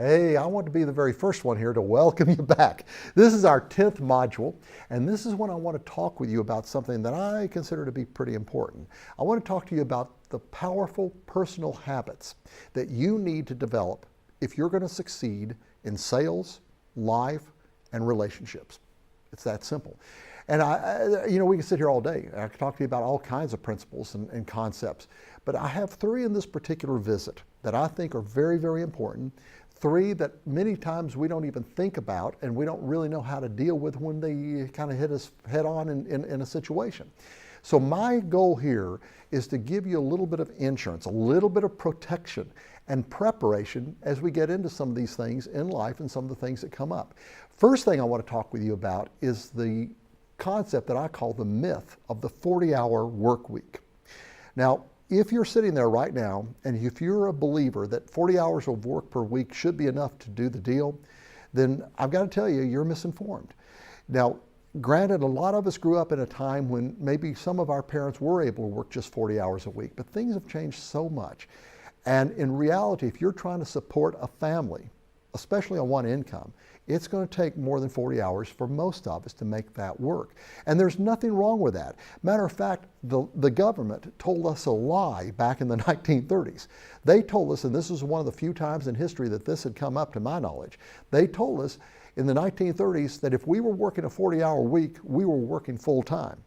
Hey, I want to be the very first one here to welcome you back. This is our 10th module, and this is when I want to talk with you about something that I consider to be pretty important. I want to talk to you about the powerful personal habits that you need to develop if you're going to succeed in sales, life, and relationships. It's that simple. And we can sit here all day. I can talk to you about all kinds of principles and concepts, but I have three in this particular visit that I think are very, very important. Three that many times we don't even think about and we don't really know how to deal with when they kind of hit us head on in a situation. So my goal here is to give you a little bit of insurance, a little bit of protection and preparation as we get into some of these things in life and some of the things that come up. First thing I want to talk with you about is the concept that I call the myth of the 40-hour work week. Now, if you're sitting there right now, and if you're a believer that 40 hours of work per week should be enough to do the deal, then I've got to tell you, you're misinformed. Now, granted, a lot of us grew up in a time when maybe some of our parents were able to work just 40 hours a week, but things have changed so much. And in reality, if you're trying to support a family, especially on one income, it's going to take more than 40 hours for most of us to make that work. And there's nothing wrong with that. Matter of fact, the government told us a lie back in the 1930s. They told us, and this is one of the few times in history that this had come up to my knowledge, they told us in the 1930s that if we were working a 40-hour week, we were working full time.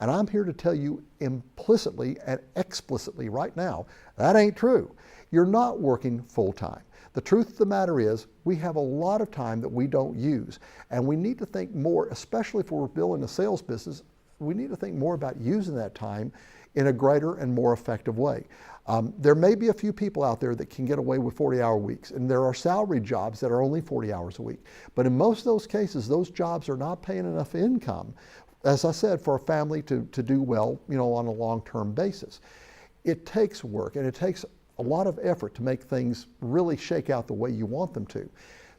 And I'm here to tell you implicitly and explicitly right now, that ain't true. You're not working full time. The truth of the matter is we have a lot of time that we don't use, and we need to think more, especially if we're building a sales business, we need to think more about using that time in a greater and more effective way. There may be a few people out there that can get away with 40-hour weeks, and there are salary jobs that are only 40 hours a week. But in most of those cases, those jobs are not paying enough income, as I said, for a family to do well, on a long-term basis. It takes work, and it takes a lot of effort to make things really shake out the way you want them to.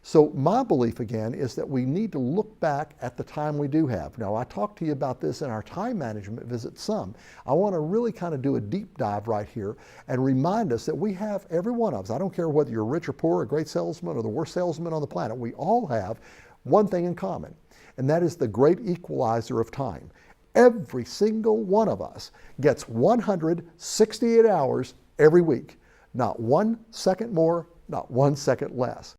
So my belief again is that we need to look back at the time we do have. Now, I talked to you about this in our time management visit some. I want to really kind of do a deep dive right here and remind us that we have, every one of us, I don't care whether you're rich or poor, a great salesman or the worst salesman on the planet, we all have one thing in common, and that is the great equalizer of time. Every single one of us gets 168 hours every week. Not 1 second more, not 1 second less.